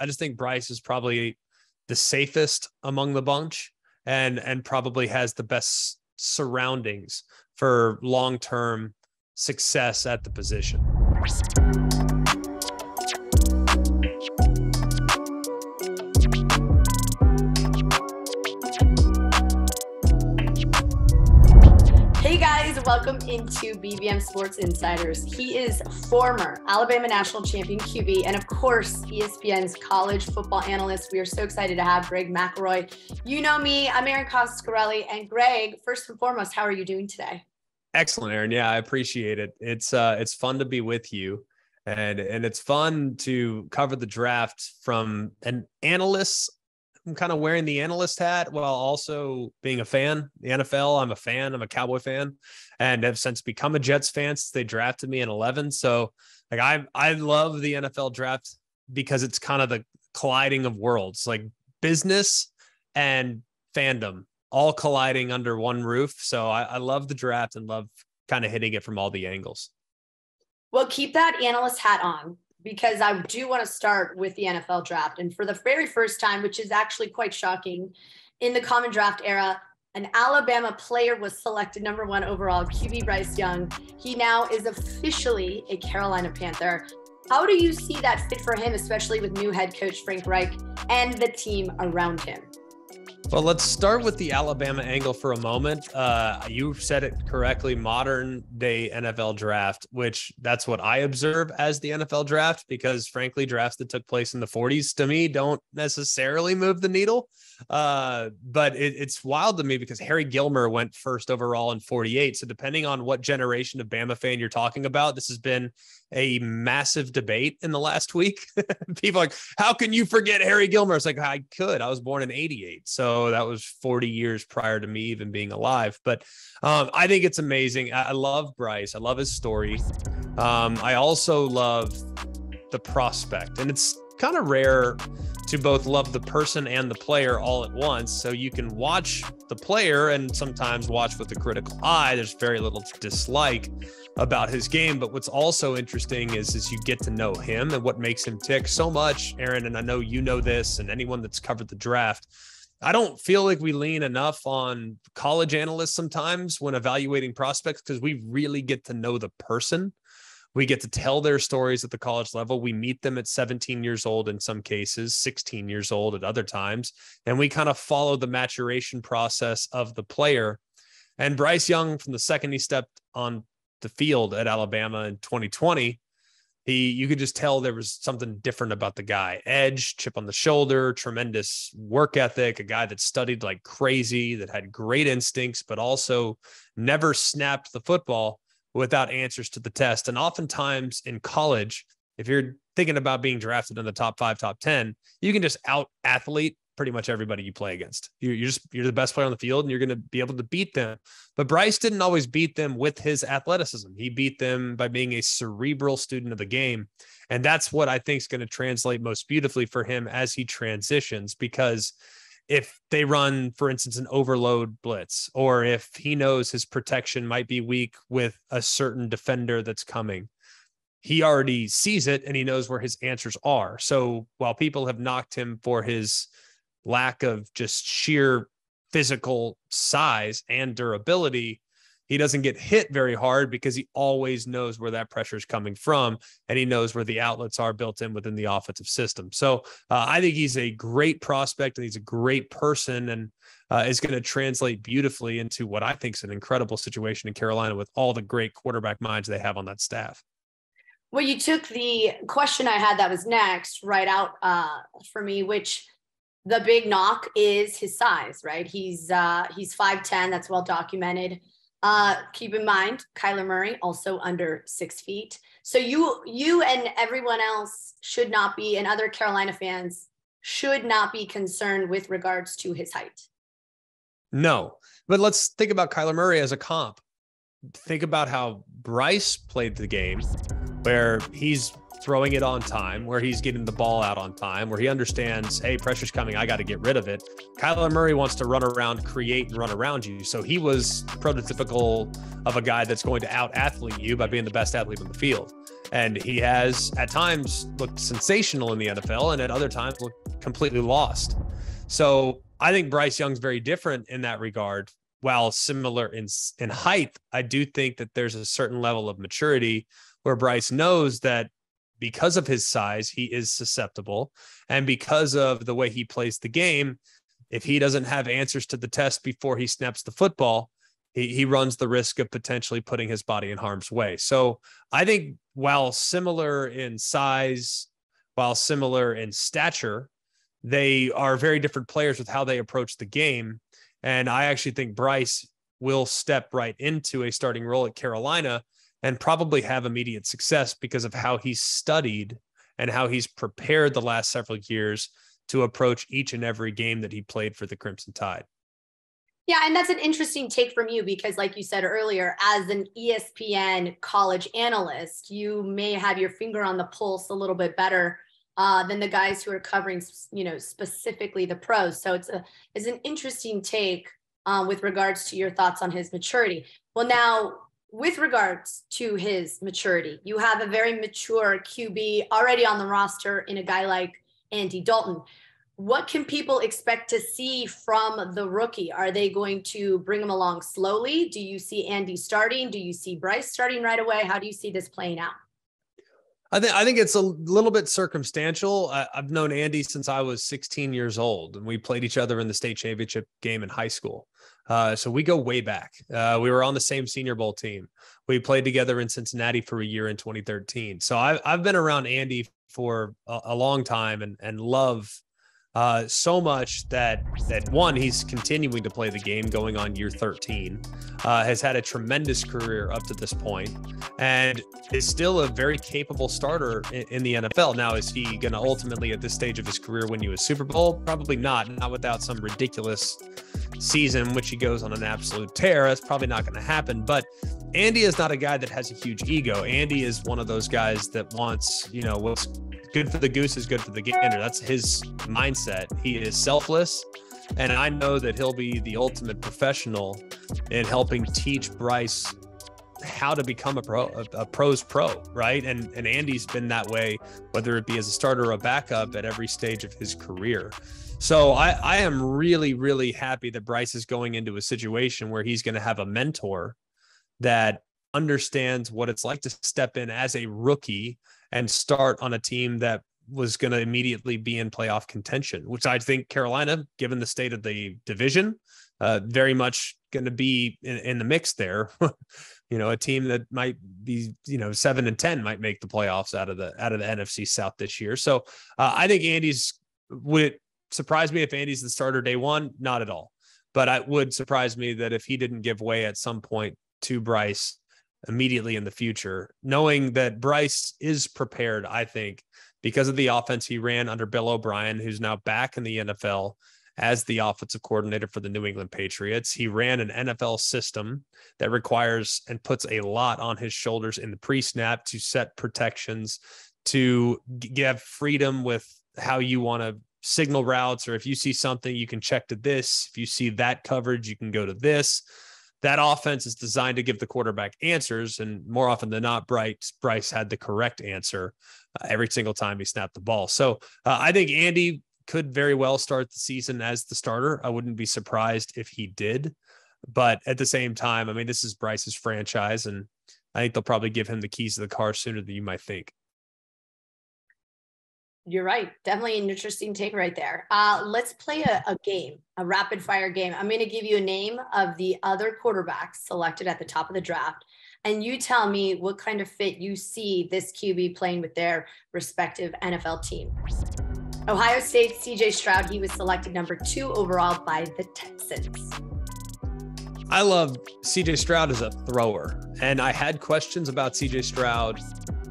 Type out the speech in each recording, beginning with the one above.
I just think Bryce is probably the safest among the bunch and probably has the best surroundings for long-term success at the position. Hey guys, welcome into BVM Sports Insiders. He is former Alabama national champion QB and of course ESPN's college football analyst. We are so excited to have Greg McElroy. You know me, I'm Erin Coscarelli, and Greg, first and foremost, how are you doing today? Excellent, Erin. Yeah, I appreciate it. It's fun to be with you, and it's fun to cover the draft from an analyst. I'm kind of wearing the analyst hat while also being a fan. The NFL, I'm a fan. I'm a Cowboy fan, and have since become a Jets fan since they drafted me in 11. So, like, I love the NFL draft because it's kind of the colliding of worlds, like business and fandom all colliding under one roof. So I love the draft and love kind of hitting it from all the angles. Well, keep that analyst hat on, because I do want to start with the NFL draft. And for the very first time, which is actually quite shocking, in the common draft era, an Alabama player was selected number 1 overall, QB Bryce Young. He now is officially a Carolina Panther. How do you see that fit for him, especially with new head coach Frank Reich and the team around him? Well, let's start with the Alabama angle for a moment. You said it correctly, modern day NFL draft, which that's what I observe as the NFL draft, because frankly, drafts that took place in the 40s to me don't necessarily move the needle. But it's wild to me because Harry Gilmer went first overall in 48. So depending on what generation of Bama fan you're talking about, this has been a massive debate in the last week. People are like, how can you forget Harry Gilmer? It's like, I could. I was born in 88. So that was 40 years prior to me even being alive. But I think it's amazing. I love Bryce. I love his story. I also love the prospect. And it's kind of rare to both love the person and the player all at once. So you can watch the player and sometimes watch with a critical eye. There's very little to dislike about his game. But what's also interesting is you get to know him and what makes him tick so much, Erin. And I know you know this, and anyone that's covered the draft, I don't feel like we lean enough on college analysts sometimes when evaluating prospects, because we really get to know the person. We get to tell their stories at the college level. We meet them at 17 years old in some cases, 16 years old at other times, and we kind of follow the maturation process of the player. And Bryce Young, from the second he stepped on the field at Alabama in 2020, you could just tell there was something different about the guy. Edge, chip on the shoulder, tremendous work ethic, a guy that studied like crazy, that had great instincts, but also never snapped the football without answers to the test. And oftentimes in college, if you're thinking about being drafted in the top 5, top 10, you can just out athlete pretty much everybody you play against. You're the best player on the field and you're going to be able to beat them. But Bryce didn't always beat them with his athleticism. He beat them by being a cerebral student of the game. And that's what I think is going to translate most beautifully for him as he transitions, because if they run, for instance, an overload blitz, or if he knows his protection might be weak with a certain defender that's coming, he already sees it and he knows where his answers are. So while people have knocked him for his lack of just sheer physical size and durability, he doesn't get hit very hard because he always knows where that pressure is coming from, and he knows where the outlets are built in within the offensive system. So I think he's a great prospect and he's a great person, and is going to translate beautifully into what I think is an incredible situation in Carolina with all the great quarterback minds they have on that staff. Well, you took the question I had that was next right out for me, which the big knock is his size, right? He's 5'10", that's well documented. Keep in mind, Kyler Murray also under 6 feet. So you and everyone else should not be, and other Carolina fans should not be concerned with regards to his height. No, but let's think about Kyler Murray as a comp. Think about how Bryce played the game, where he's throwing it on time, where he's getting the ball out on time, where he understands, hey, pressure's coming, I got to get rid of it. Kyler Murray wants to run around, create and run around you. So he was prototypical of a guy that's going to out-athlete you by being the best athlete on the field. And he has at times looked sensational in the NFL and at other times looked completely lost. So I think Bryce Young's very different in that regard. While similar in height, I do think that there's a certain level of maturity where Bryce knows that because of his size, he is susceptible. And because of the way he plays the game, if he doesn't have answers to the test before he snaps the football, he runs the risk of potentially putting his body in harm's way. So I think while similar in size, while similar in stature, they are very different players with how they approach the game. And I actually think Bryce will step right into a starting role at Carolina and probably have immediate success because of how he's studied and how he's prepared the last several years to approach each and every game that he played for the Crimson Tide. Yeah, and that's an interesting take from you because, like you said earlier, as an ESPN college analyst, you may have your finger on the pulse a little bit better than the guys who are covering, specifically the pros. So it's an interesting take with regards to your thoughts on his maturity. Well, now with regards to his maturity, you have a very mature QB already on the roster in a guy like Andy Dalton. What can people expect to see from the rookie? Are they going to bring him along slowly? Do you see Andy starting? Do you see Bryce starting right away? How do you see this playing out? I think it's a little bit circumstantial. I've known Andy since I was 16 years old, and we played each other in the state championship game in high school. So we go way back. We were on the same Senior Bowl team. We played together in Cincinnati for a year in 2013. So I've been around Andy for a long time and love so much that one, he's continuing to play the game going on year 13, has had a tremendous career up to this point, and is still a very capable starter in the NFL. Now, is he going to ultimately at this stage of his career win you a Super Bowl? Probably not without some ridiculous season in which he goes on an absolute tear. That's probably not going to happen. But Andy is not a guy that has a huge ego. Andy is one of those guys that wants, what's good for the goose is good for the gander. That's his mindset. He is selfless. And I know that he'll be the ultimate professional in helping teach Bryce how to become a pro's pro, right? And Andy's been that way, whether it be as a starter or a backup at every stage of his career. So I am really, really happy that Bryce is going into a situation where he's going to have a mentor that understands what it's like to step in as a rookie and start on a team that was going to immediately be in playoff contention, which I think Carolina, given the state of the division, very much going to be in the mix there. A team that might be, 7-10 might make the playoffs out of the NFC South this year. So I think would it surprise me if Andy's the starter day one? Not at all. But it would surprise me that if he didn't give way at some point to Bryce immediately in the future, knowing that Bryce is prepared, I think, because of the offense he ran under Bill O'Brien, who's now back in the NFL as the offensive coordinator for the New England Patriots. He ran an NFL system that requires and puts a lot on his shoulders in the pre-snap to set protections, to give freedom with how you want to signal routes, or if you see something, you can check to this. If you see that coverage, you can go to this. That offense is designed to give the quarterback answers, and more often than not, Bryce had the correct answer every single time he snapped the ball. So I think Andy could very well start the season as the starter. I wouldn't be surprised if he did, but at the same time, I mean, this is Bryce's franchise, and I think they'll probably give him the keys to the car sooner than you might think. You're right. Definitely an interesting take right there. Let's play a game, a rapid fire game. I'm going to give you a name of the other quarterbacks selected at the top of the draft, and you tell me what kind of fit you see this QB playing with their respective NFL team. Ohio State, CJ Stroud. He was selected number 2 overall by the Texans. I love CJ Stroud as a thrower, and I had questions about CJ Stroud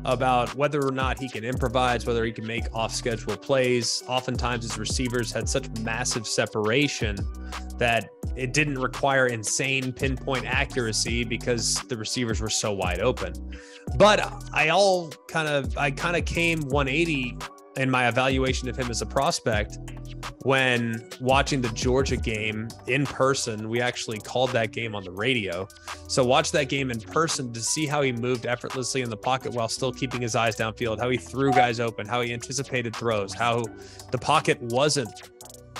about whether or not he can improvise, whether he can make off-schedule plays. Oftentimes his receivers had such massive separation that it didn't require insane pinpoint accuracy because the receivers were so wide open. But I kind of came 180 in my evaluation of him as a prospect when watching the Georgia game in person. We actually called that game on the radio. So watch that game in person to see how he moved effortlessly in the pocket while still keeping his eyes downfield, how he threw guys open, how he anticipated throws, how the pocket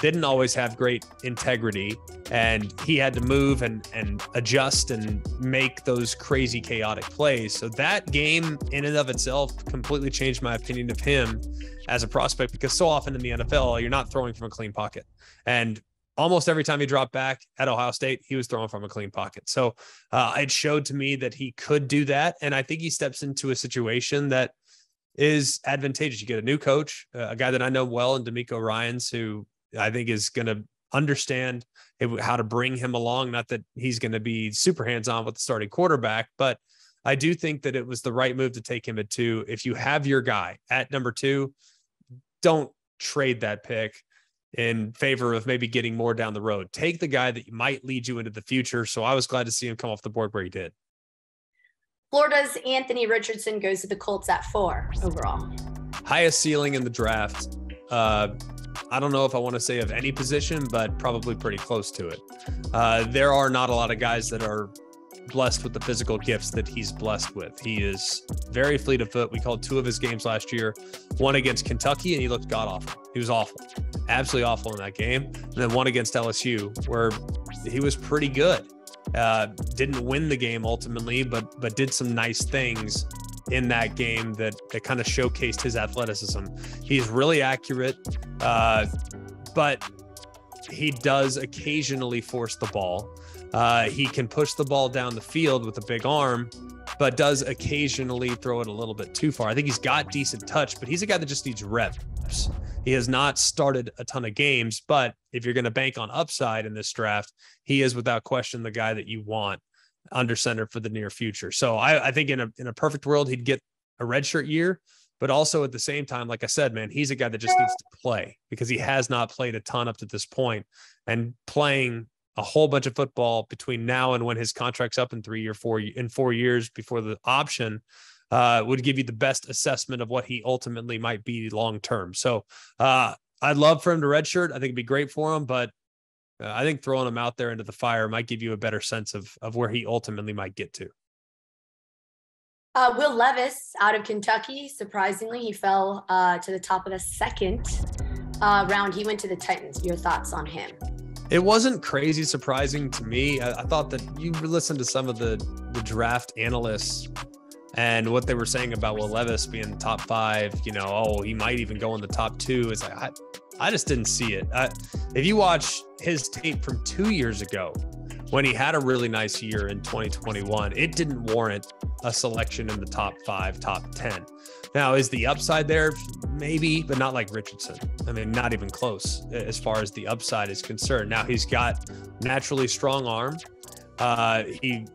didn't always have great integrity, and he had to move and adjust and make those crazy chaotic plays. So that game in and of itself completely changed my opinion of him as a prospect, because so often in the NFL, you're not throwing from a clean pocket. And almost every time he dropped back at Ohio State, he was throwing from a clean pocket. So it showed to me that he could do that. And I think he steps into a situation that is advantageous. You get a new coach, a guy that I know well, in D'Amico Ryans, who I think is going to understand how to bring him along. Not that he's going to be super hands-on with the starting quarterback, but I do think that it was the right move to take him at 2. If you have your guy at number 2, don't trade that pick in favor of maybe getting more down the road. Take the guy that might lead you into the future. So I was glad to see him come off the board where he did. Florida's Anthony Richardson goes to the Colts at 4 overall. Highest ceiling in the draft. I don't know if I want to say of any position, but probably pretty close to it. There are not a lot of guys that are blessed with the physical gifts that he's blessed with. He is very fleet of foot. We called 2 of his games last year, one against Kentucky, and he looked god awful. He was awful, absolutely awful in that game. And then one against LSU, where he was pretty good. Didn't win the game ultimately, but did some nice things in that game that kind of showcased his athleticism. He's really accurate, but he does occasionally force the ball. He can push the ball down the field with a big arm, but does occasionally throw it a little bit too far. I think he's got decent touch, but he's a guy that just needs reps. He has not started a ton of games, but if you're going to bank on upside in this draft, he is without question the guy that you want under center for the near future. So I think in a perfect world, he'd get a redshirt year, but also at the same time, like I said, man, he's a guy that just needs to play, because he has not played a ton up to this point, and playing a whole bunch of football between now and when his contract's up in 4 years before the option would give you the best assessment of what he ultimately might be long-term. So I'd love for him to redshirt. I think it'd be great for him, but I think throwing him out there into the fire might give you a better sense of where he ultimately might get to. Will Levis out of Kentucky, surprisingly, he fell to the top of the second round. He went to the Titans. Your thoughts on him? It wasn't crazy surprising to me. I thought that you listened to some of the draft analysts and what they were saying about Will Levis being top 5, he might even go in the top 2. It's like, I just didn't see it. If you watch his tape from 2 years ago, when he had a really nice year in 2021, it didn't warrant a selection in the top 5, top 10. Now, is the upside there? Maybe, but not like Richardson. I mean, not even close as far as the upside is concerned. Now, he's got naturally strong arm. He,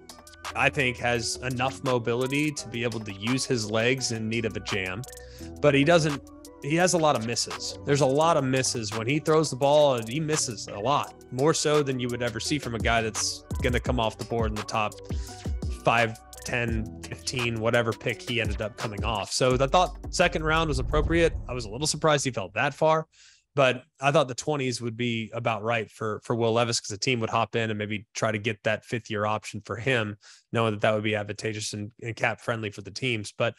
I think, has enough mobility to be able to use his legs in need of a jam, but he has a lot of misses. There's a lot of misses when he throws the ball, and he misses a lot, more so than you would ever see from a guy that's going to come off the board in the top 5, 10, 15, whatever pick he ended up coming off. So I thought second round was appropriate. I was a little surprised he fell that far, but I thought the 20s would be about right for Will Levis, because the team would hop in and maybe try to get that 5th-year option for him, knowing that would be advantageous and cap friendly for the teams. But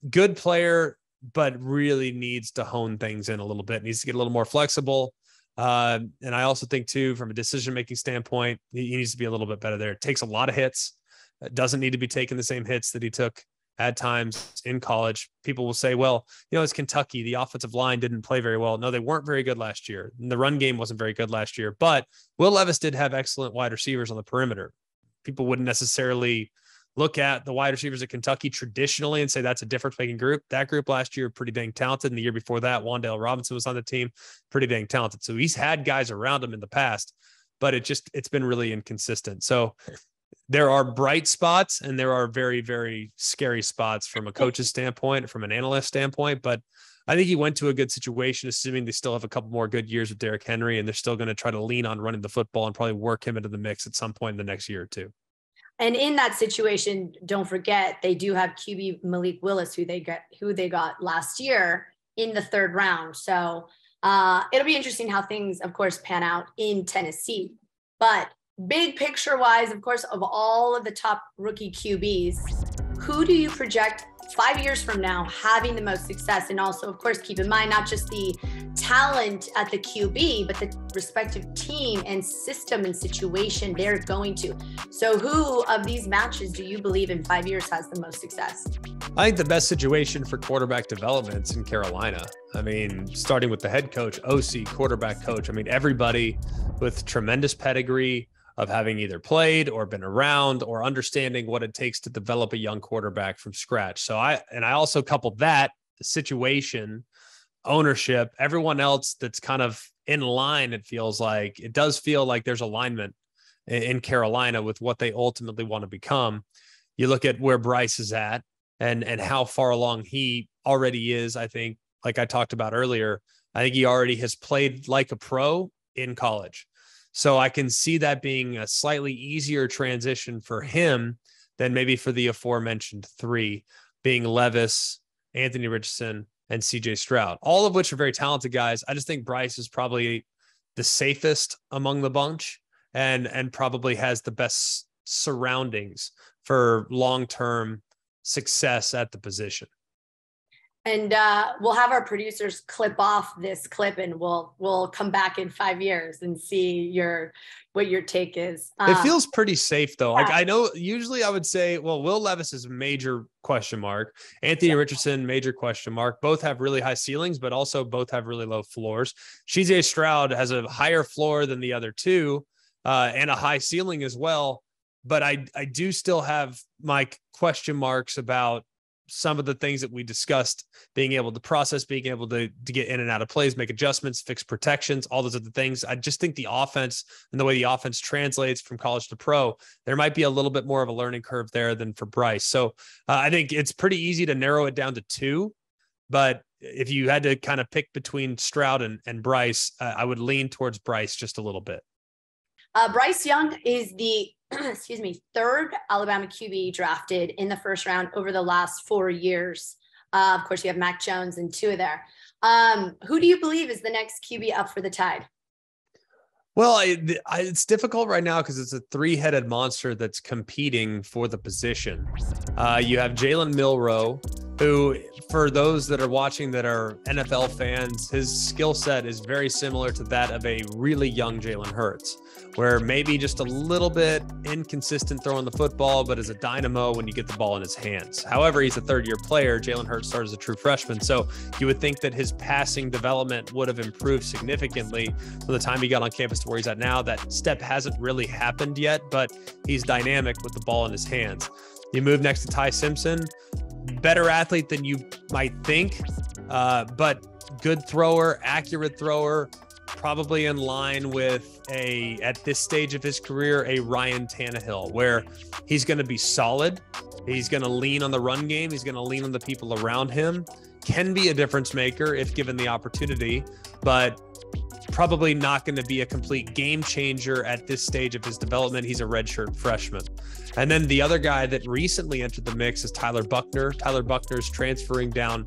good player, but really needs to hone things in a little bit. Needs to get a little more flexible. And I also think too, from a decision-making standpoint, he needs to be a little bit better there. It takes a lot of hits. It doesn't need to be taking the same hits that he took at times in college. People will say, well, it's Kentucky. The offensive line didn't play very well. No, they weren't very good last year. And the run game wasn't very good last year, but Will Levis did have excellent wide receivers on the perimeter. People wouldn't necessarily look at the wide receivers at Kentucky traditionally and say that's a difference-making group. That group last year, pretty dang talented. And the year before that, Wan'Dale Robinson was on the team, pretty dang talented. So he's had guys around him in the past, but it's been really inconsistent. So there are bright spots and there are very, very scary spots from a coach's standpoint, from an analyst standpoint. But I think he went to a good situation, assuming they still have a couple more good years with Derrick Henry, and they're still going to try to lean on running the football and probably work him into the mix at some point in the next year or two. And in that situation, don't forget, they do have QB Malik Willis, who they got last year in the 3rd round. So it'll be interesting how things, of course, pan out in Tennessee. But big picture wise, of course, of all of the top rookie QBs, who do you project 5 years from now having the most success? And also, of course, keep in mind, not just the talent at the QB, but the respective team and system and situation they're going to. So who of these matches do you believe in 5 years has the most success? I think the best situation for quarterback development is in Carolina. I mean, starting with the head coach, OC, quarterback coach. I mean, everybody with tremendous pedigree of having either played or been around or understanding what it takes to develop a young quarterback from scratch. So I also coupled that, the situation, ownership, everyone else that's kind of in line. It does feel like there's alignment in Carolina with what they ultimately want to become. You look at where Bryce is at and how far along he already is. I think, like I talked about earlier, I think he already has played like a pro in college. So I can see that being a slightly easier transition for him than maybe for the aforementioned 3, being Levis, Anthony Richardson, and CJ Stroud, all of which are very talented guys. I just think Bryce is probably the safest among the bunch and probably has the best surroundings for long-term success at the position. And we'll have our producers clip off this clip, and we'll come back in 5 years and see what your take is. It feels pretty safe though. Yeah. Like I know usually I would say, well, Will Levis is a major question mark. Anthony Richardson, major question mark. Both have really high ceilings, but also both have really low floors. CJ Stroud has a higher floor than the other two and a high ceiling as well. But I do still have my question marks about some of the things that we discussed, being able to process, being able to get in and out of plays, make adjustments, fix protections, all those other things. I just think the offense and the way the offense translates from college to pro, there might be a little bit more of a learning curve there than for Bryce. So I think it's pretty easy to narrow it down to 2, but if you had to kind of pick between Stroud and Bryce, I would lean towards Bryce just a little bit. Bryce Young is the 3rd Alabama QB drafted in the 1st round over the last 4 years. Of course, you have Mac Jones and Tua there. Who do you believe is the next QB up for the Tide? Well, it's difficult right now because it's a 3-headed monster that's competing for the position. You have Jalen Milroe, who, for those that are watching that are NFL fans, his skill set is very similar to that of a really young Jalen Hurts, where maybe just a little bit inconsistent throwing the football, but as a dynamo when you get the ball in his hands. However, he's a 3rd-year player. Jalen Hurts started as a true freshman, so you would think that his passing development would have improved significantly from the time he got on campus to where he's at now. That step hasn't really happened yet, but he's dynamic with the ball in his hands. You move next to Ty Simpson, better athlete than you might think, but good thrower, accurate thrower, probably in line with at this stage of his career, a Ryan Tannehill, where he's going to be solid. He's going to lean on the run game. He's going to lean on the people around him. Can be a difference maker if given the opportunity, but probably not going to be a complete game changer at this stage of his development. He's a redshirt freshman. And then the other guy that recently entered the mix is Tyler Buchner. Tyler Buchner's transferring down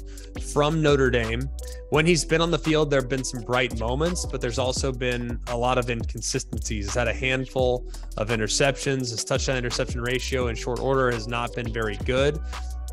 from Notre Dame. When he's been on the field, there have been some bright moments, but there's also been a lot of inconsistencies. He's had a handful of interceptions. His touchdown interception ratio in short order has not been very good.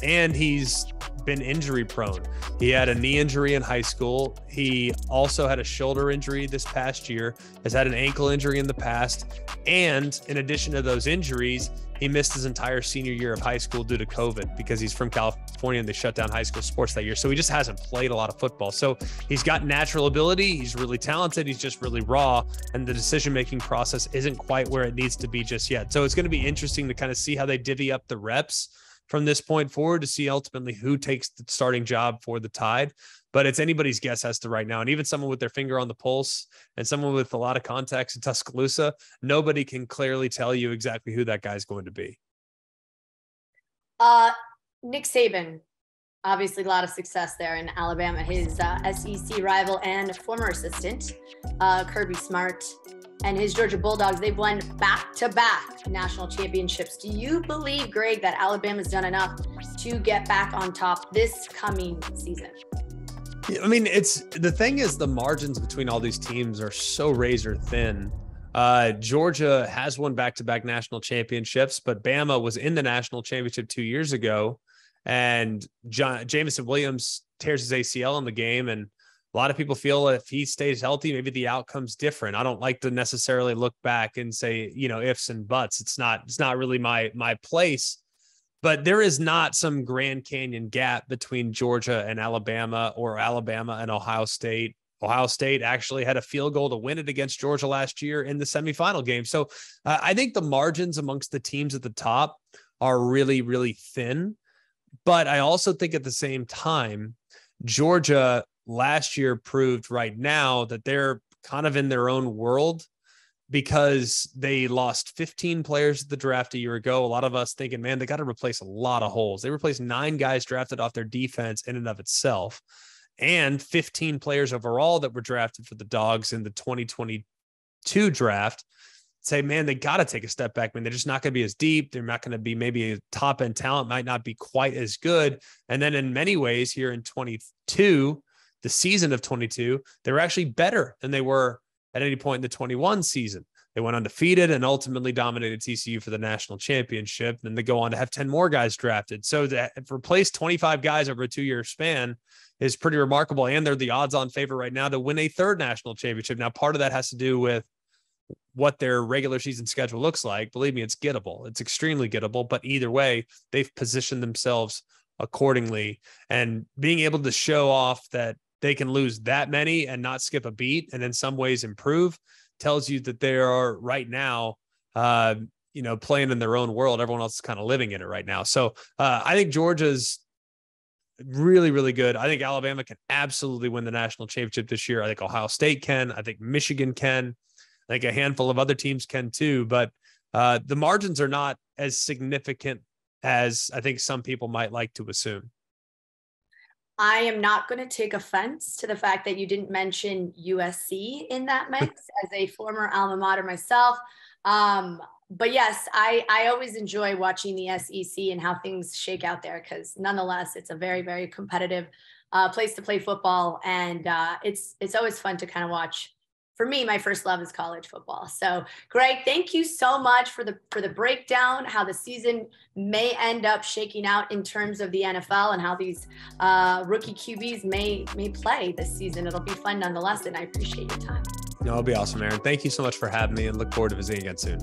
And he's been injury prone. He had a knee injury in high school. He also had a shoulder injury this past year, has had an ankle injury in the past. And in addition to those injuries, he missed his entire senior year of high school due to COVID because he's from California and they shut down high school sports that year. So he just hasn't played a lot of football. So he's got natural ability. He's really talented. He's just really raw. And the decision-making process isn't quite where it needs to be just yet. So it's going to be interesting to kind of see how they divvy up the reps from this point forward to see ultimately who takes the starting job for the Tide. But it's anybody's guess as to right now. And even someone with their finger on the pulse and someone with a lot of contacts in Tuscaloosa, nobody can clearly tell you exactly who that guy's going to be. Nick Saban, Obviously, a lot of success there in Alabama. His SEC rival and former assistant, Kirby Smart, and his Georgia Bulldogs, they've won back-to-back national championships. Do you believe, Greg, that Alabama's done enough to get back on top this coming season? I mean, the thing is, the margins between all these teams are so razor thin. Georgia has won back-to-back national championships, but Bama was in the national championship 2 years ago, and Jameson Williams tears his ACL in the game. And a lot of people feel if he stays healthy, maybe the outcome's different. I don't like to necessarily look back and say, ifs and buts. It's not really my place, but there is not some Grand Canyon gap between Georgia and Alabama, or Alabama and Ohio State. Ohio State actually had a field goal to win it against Georgia last year in the semifinal game. So I think the margins amongst the teams at the top are really, really thin. But I also think at the same time, Georgia last year proved right now that they're kind of in their own world, because they lost 15 players at the draft a year ago. A lot of us thinking, man, they got to replace a lot of holes. They replaced 9 guys drafted off their defense in and of itself, and 15 players overall that were drafted for the Dogs in the 2022 draft. Say, man, they got to take a step back. I mean, they're just not going to be as deep. They're not going to be, maybe a top end talent might not be quite as good. And then in many ways here in 22, the season of 22, they were actually better than they were at any point in the 21 season. They went undefeated and ultimately dominated TCU for the national championship. And they go on to have 10 more guys drafted. So to replace 25 guys over a 2-year span is pretty remarkable. And they're the odds on favorite right now to win a 3rd national championship. Now, part of that has to do with what their regular season schedule looks like. Believe me, it's gettable. It's extremely gettable, but either way, they've positioned themselves accordingly, and being able to show off that they can lose that many and not skip a beat, and in some ways improve, tells you that they are right now, playing in their own world. Everyone else is kind of living in it right now. So I think Georgia's really, really good. I think Alabama can absolutely win the national championship this year. I think Ohio State can. I think Michigan can. I think a handful of other teams can too, but the margins are not as significant as I think some people might like to assume. I am not going to take offense to the fact that you didn't mention USC in that mix as a former alma mater myself. But yes, I always enjoy watching the SEC and how things shake out there, because nonetheless, it's a very, very competitive place to play football. And it's always fun to kind of watch. For me, my first love is college football. So, Greg, thank you so much for the breakdown, how the season may end up shaking out in terms of the NFL and how these rookie QBs may play this season. It'll be fun nonetheless, and I appreciate your time. No, it'll be awesome, Aaron. Thank you so much for having me, and look forward to visiting again soon.